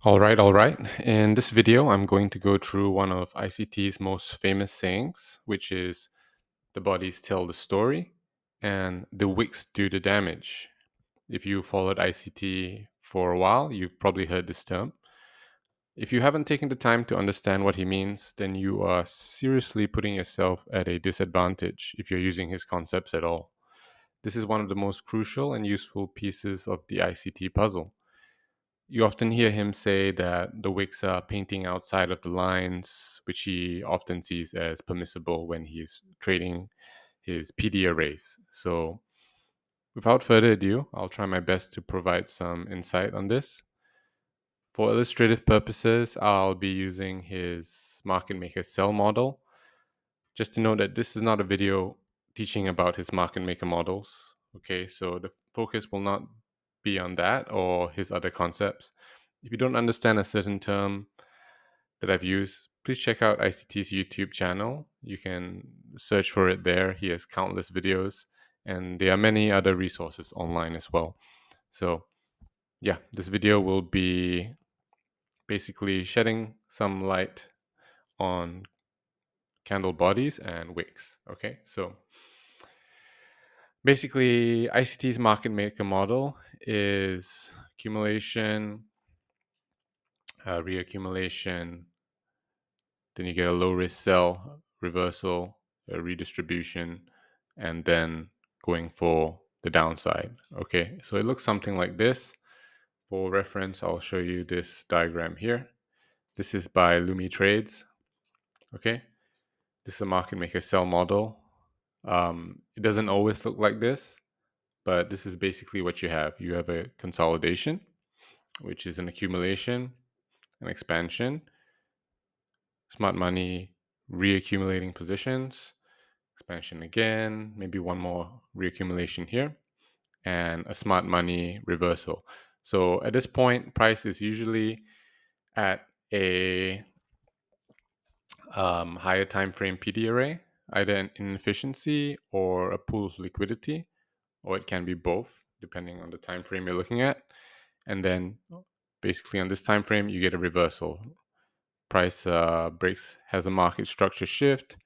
All right, all right. In this video, I'm going to go through one of ICT's most famous sayings, which is the bodies tell the story and the wicks do the damage. If you followed ICT for a while, you've probably heard this term. If you haven't taken the time to understand what he means, then you are seriously putting yourself at a disadvantage if you're using his concepts at all. This is one of the most crucial and useful pieces of the ICT puzzle. You often hear him say that the Wicks are painting outside of the lines, which he often sees as permissible when he's trading his PD arrays. So, without further ado, I'll try my best to provide some insight on this. For illustrative purposes, I'll be using his market maker cell model. Just to note that this is not a video teaching about his market maker models. Okay, so the focus will not be on that or his other concepts. If you don't understand a certain term that I've used, please check out ICT's YouTube channel. You can search for it there. He has countless videos, and there are many other resources online as well. So, yeah, this video will be basically shedding some light on candle bodies and wicks. Okay, so basically, ICT's market maker model is accumulation, reaccumulation, then you get a low risk sell, reversal, a redistribution, and then going for the downside. Okay, so it looks something like this. For reference, I'll show you this diagram here. This is by Lumi Trades. Okay, this is a market maker sell model. It doesn't always look like this, but this is basically what you have. You have a consolidation, which is an accumulation, an expansion, smart money reaccumulating positions, expansion again, maybe one more reaccumulation here, and a smart money reversal. So at this point, price is usually at a higher time frame PD array, either an inefficiency or a pool of liquidity, or it can be both, depending on the time frame you're looking at. And then basically on this time frame, you get a reversal. Price breaks, has a market structure shift.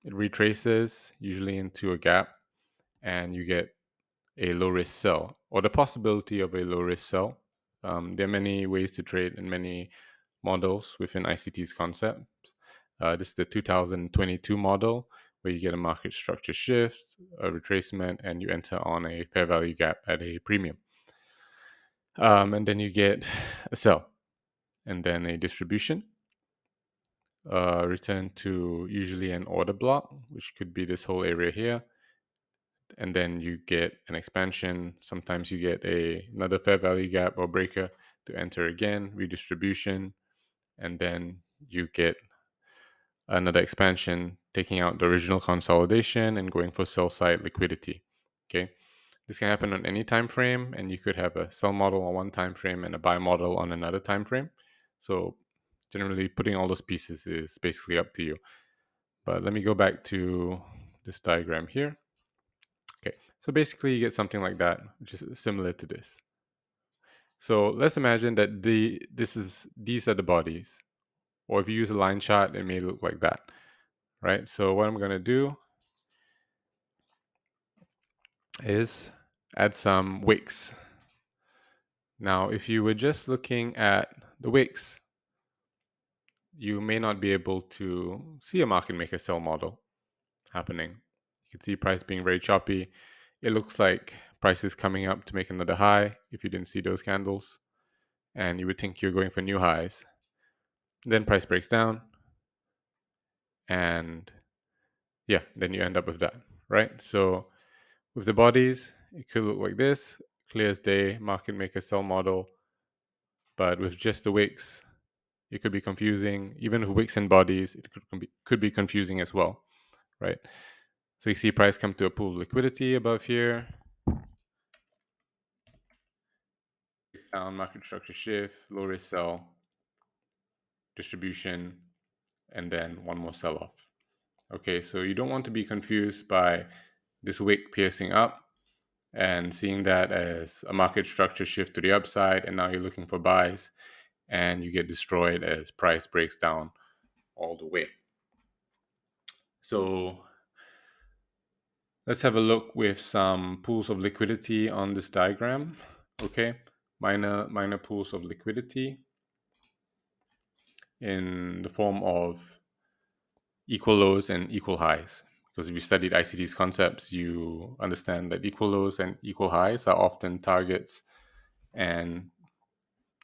It retraces usually into a gap, and you get a low risk sell or the possibility of a low risk sell. There are many ways to trade and many models within ICT's concept. This is the 2022 model where you get a market structure shift, a retracement, and you enter on a fair value gap at a premium. And then you get a sell and then a distribution. Return to usually an order block, which could be this whole area here, and then you get an expansion. Sometimes you get another fair value gap or breaker to enter again, redistribution, and then you get another expansion, taking out the original consolidation and going for sell side liquidity. Okay, this can happen on any time frame, and you could have a sell model on one time frame and a buy model on another time frame. So generally, putting all those pieces is basically up to you. But let me go back to this diagram here. Okay, so basically you get something like that, which is similar to this. So let's imagine that these are the bodies, or if you use a line chart, it may look like that, right? So what I'm going to do is add some wicks. Now, if you were just looking at the wicks, you may not be able to see a market maker sell model happening. You can see price being very choppy. It looks like price is coming up to make another high if you didn't see those candles, and you would think you're going for new highs. Then price breaks down, and yeah, then you end up with that, right? So with the bodies, it could look like this, clear as day, market maker sell model. But with just the wicks, it could be confusing. Even with wicks and bodies, it could be confusing as well, right? So you see price come to a pool of liquidity above here, down, market structure shift, low risk sell, distribution, and then one more sell off. Okay, so you don't want to be confused by this wick piercing up and seeing that as a market structure shift to the upside, and now you're looking for buys. and you get destroyed as price breaks down all the way. So let's have a look with some pools of liquidity on this diagram. Okay, minor pools of liquidity in the form of equal lows and equal highs. Because if you studied ICT's concepts, you understand that equal lows and equal highs are often targets, and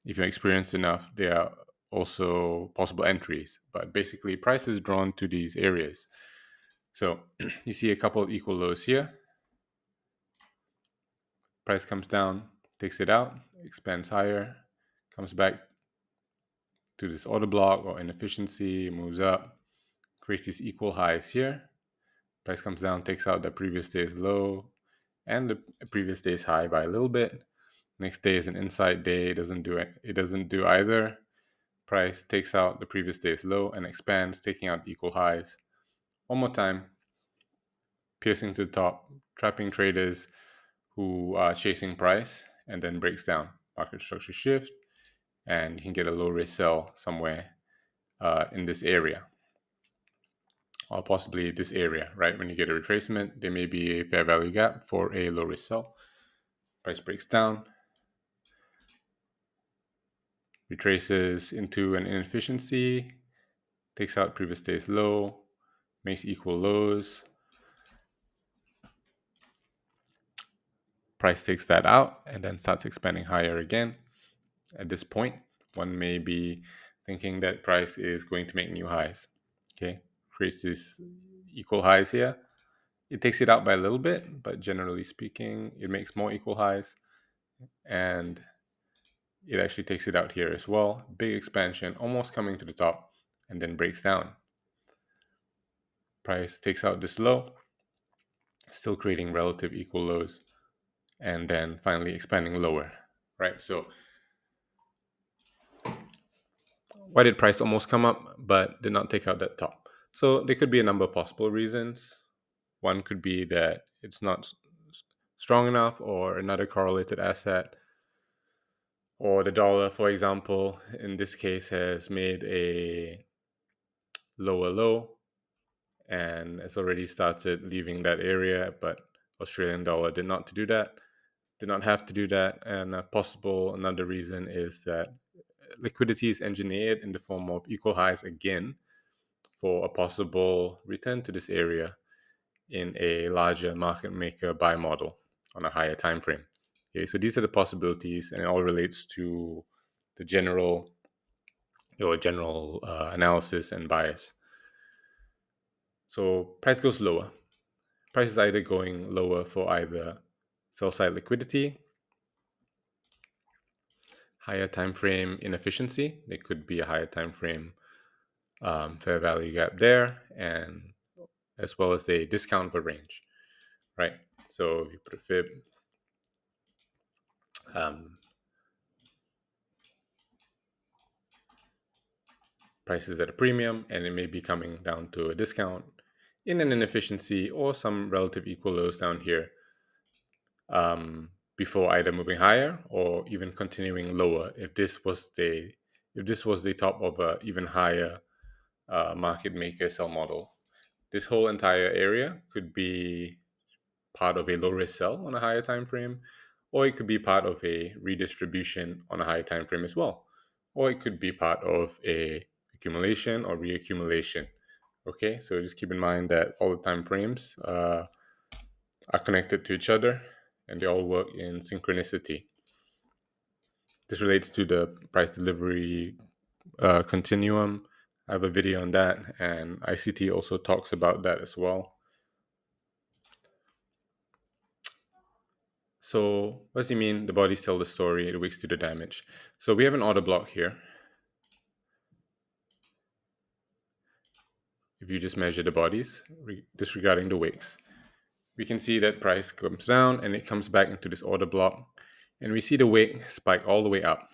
if you're experienced enough, they are also possible entries. But basically, price is drawn to these areas. So you see a couple of equal lows here. Price comes down, takes it out, expands higher, comes back to this order block or inefficiency, moves up, creates these equal highs here. Price comes down, takes out the previous day's low and the previous day's high by a little bit. Next day is an inside day. It doesn't do it. It doesn't do either. Price takes out the previous day's low and expands, taking out equal highs. One more time, piercing to the top, trapping traders who are chasing price, and then breaks down. Market structure shift, and you can get a low risk sell somewhere in this area, or possibly this area, right? When you get a retracement, there may be a fair value gap for a low risk sell. Price breaks down, retraces into an inefficiency, takes out previous day's low, makes equal lows. Price takes that out and then starts expanding higher again. At this point, one may be thinking that price is going to make new highs. Okay, creates these equal highs here. It takes it out by a little bit, but generally speaking, it makes more equal highs, and it actually takes it out here as well. Big expansion, almost coming to the top, and then breaks down. Price takes out this low, still creating relative equal lows, and then finally expanding lower, right? So why did price almost come up but did not take out that top? So there could be a number of possible reasons. One could be that it's not strong enough, or another correlated asset, or the dollar, for example, in this case, has made a lower low and has already started leaving that area, but Australian dollar did not to do that, did not have to do that. And a possible another reason is that liquidity is engineered in the form of equal highs again for a possible return to this area in a larger market maker buy model on a higher time frame. Okay, so these are the possibilities, and it all relates to the general analysis and bias. So price goes lower. Price is either going lower for either sell side liquidity, higher time frame inefficiency. There could be a higher time frame fair value gap there, and as well as the discount for range, right? So if you put a fib, prices at a premium, and it may be coming down to a discount in an inefficiency or some relative equal lows down here before either moving higher or even continuing lower if this was the top of a even higher market maker sell model. This whole entire area could be part of a low risk sell on a higher time frame, or it could be part of a redistribution on a higher time frame as well, or it could be part of a accumulation or reaccumulation. Okay, so just keep in mind that all the time frames are connected to each other and they all work in synchronicity. This relates to the price delivery continuum. I have a video on that, and ICT also talks about that as well. So what does he mean? The bodies tell the story, the wicks do the damage. So we have an order block here. If you just measure the bodies, disregarding the wicks, we can see that price comes down and it comes back into this order block. And we see the wick spike all the way up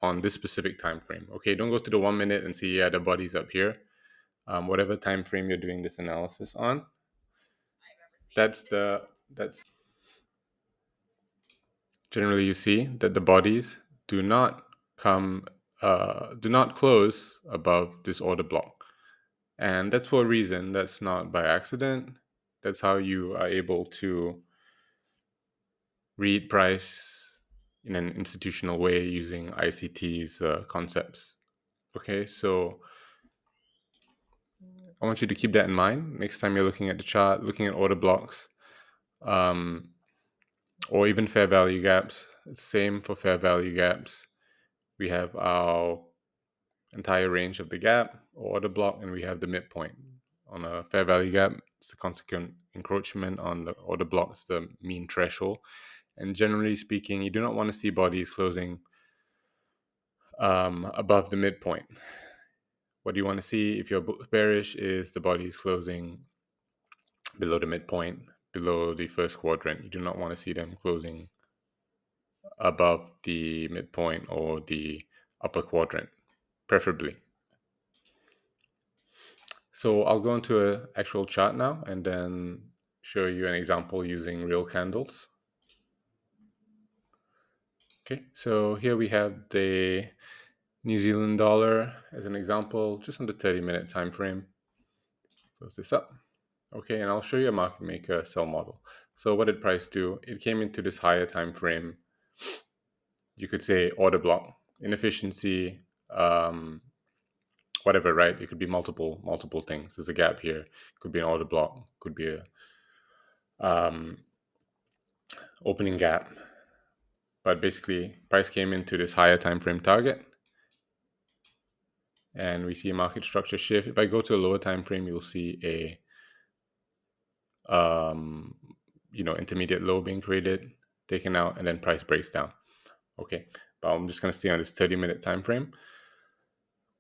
on this specific time frame. Okay, don't go to the 1 minute and see, yeah, the body's up here. Whatever time frame you're doing this analysis on, that's generally you see that the bodies do not come do not close above this order block. And that's for a reason. That's not by accident. That's how you are able to read price in an institutional way using ICT's concepts. Okay, so I want you to keep that in mind next time you're looking at the chart, looking at order blocks, um, or even fair value gaps. Same for fair value gaps. We have our entire range of the gap or order block, and we have the midpoint. On a fair value gap, it's the consequent encroachment. On the order block, it's the mean threshold. And generally speaking, you do not want to see bodies closing above the midpoint. What you want to see if you're bearish is the bodies closing below the midpoint, below the first quadrant. You do not want to see them closing above the midpoint or the upper quadrant, preferably. So I'll go into an actual chart now and then show you an example using real candles. Okay, so here we have the New Zealand dollar as an example, just on the 30-minute time frame. Close this up. Okay, and I'll show you a market maker sell model. So what did price do? It came into this higher time frame. You could say order block, inefficiency, whatever, right? It could be multiple things. There's a gap here. It could be an order block. Could be a opening gap. But basically, price came into this higher time frame target, and we see a market structure shift. If I go to a lower time frame, you'll see a intermediate low being created, taken out, and then price breaks down. Okay, but I'm just going to stay on this 30-minute time frame.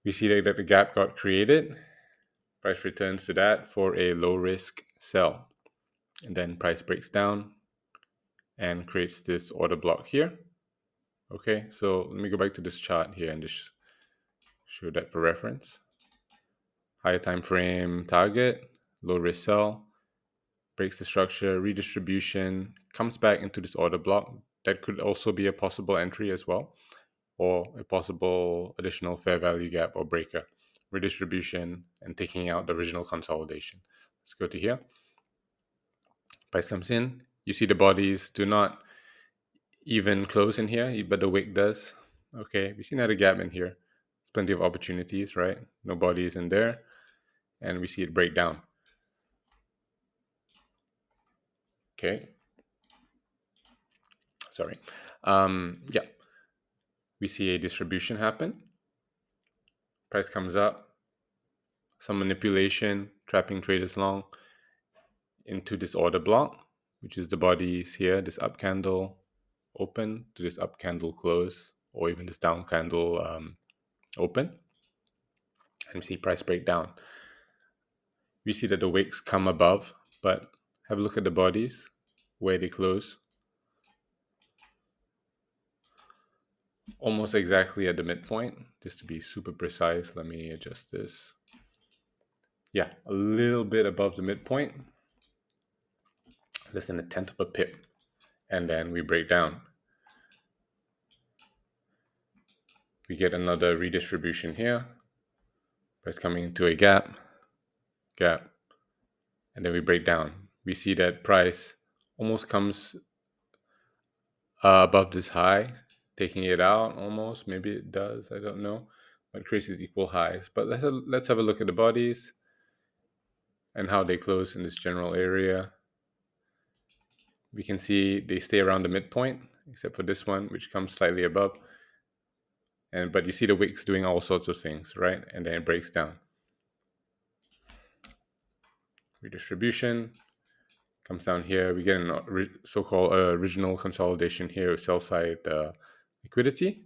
We see that the gap got created. Price returns to that for a low risk sell, and then price breaks down and creates this order block here. Okay, so let me go back to this chart here and just show that for reference. Higher time frame target, low risk sell, breaks the structure, redistribution, comes back into this order block. That could also be a possible entry as well, or a possible additional fair value gap or breaker. Redistribution and taking out the original consolidation. Let's go to here. Price comes in. You see the bodies do not even close in here, but the wick does. Okay, we see another gap in here. There's plenty of opportunities, right? No bodies in there. And we see it break down. Okay. Sorry. Yeah. We see a distribution happen. Price comes up. Some manipulation, trapping traders long into this order block, which is the bodies here, this up candle open to this up candle close, or even this down candle open. And we see price break down. We see that the wicks come above, but have a look at the bodies, where they close. Almost exactly at the midpoint, just to be super precise. Let me adjust this. Yeah, a little bit above the midpoint, less than a tenth of a pip. And then we break down. We get another redistribution here. Price coming into a gap, and then we break down. We see that price almost comes above this high, taking it out almost. Maybe it does, I don't know. But creates these equal highs. But let's have a look at the bodies and how they close in this general area. We can see they stay around the midpoint, except for this one, which comes slightly above. But you see the wicks doing all sorts of things, right? And then it breaks down. Redistribution comes down here. We get a so-called original consolidation here with sell side liquidity,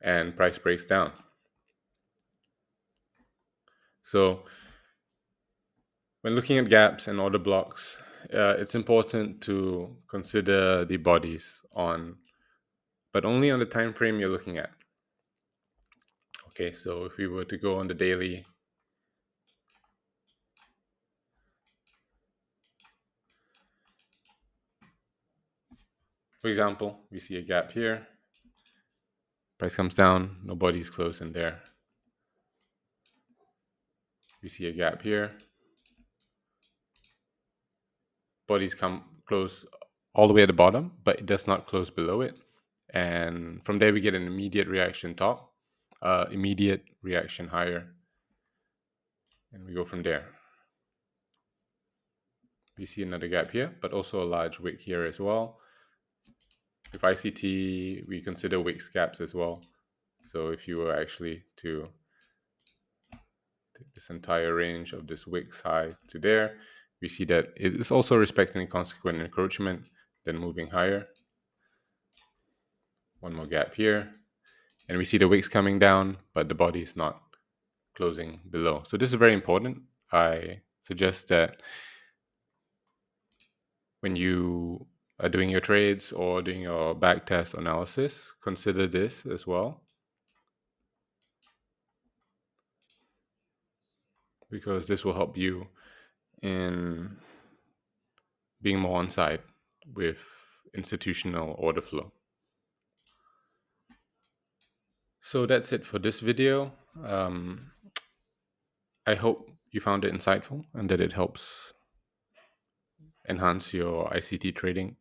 and price breaks down. So when looking at gaps and order blocks, it's important to consider the bodies on, but only on the time frame you're looking at. Okay, so if we were to go on the daily, for example, we see a gap here. Price comes down, no body's close in there. We see a gap here. Bodies come close all the way at the bottom, but it does not close below it. And from there, we get an immediate reaction top, immediate reaction higher, and we go from there. We see another gap here, but also a large wick here as well. With ICT, we consider wicks gaps as well. So if you were actually to take this entire range of this wicks high to there, we see that it is also respecting consequent encroachment, then moving higher. One more gap here. And we see the wicks coming down, but the body is not closing below. So this is very important. I suggest that when you are doing your trades or doing your backtest analysis, consider this as well, because this will help you in being more on side with institutional order flow. So that's it for this video. I hope you found it insightful and that it helps enhance your ICT trading.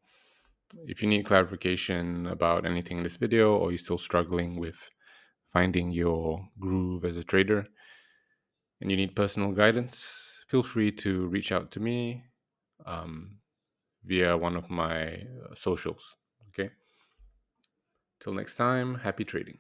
If you need clarification about anything in this video, or you're still struggling with finding your groove as a trader and you need personal guidance, feel free to reach out to me via one of my socials. Okay. Till next time, happy trading.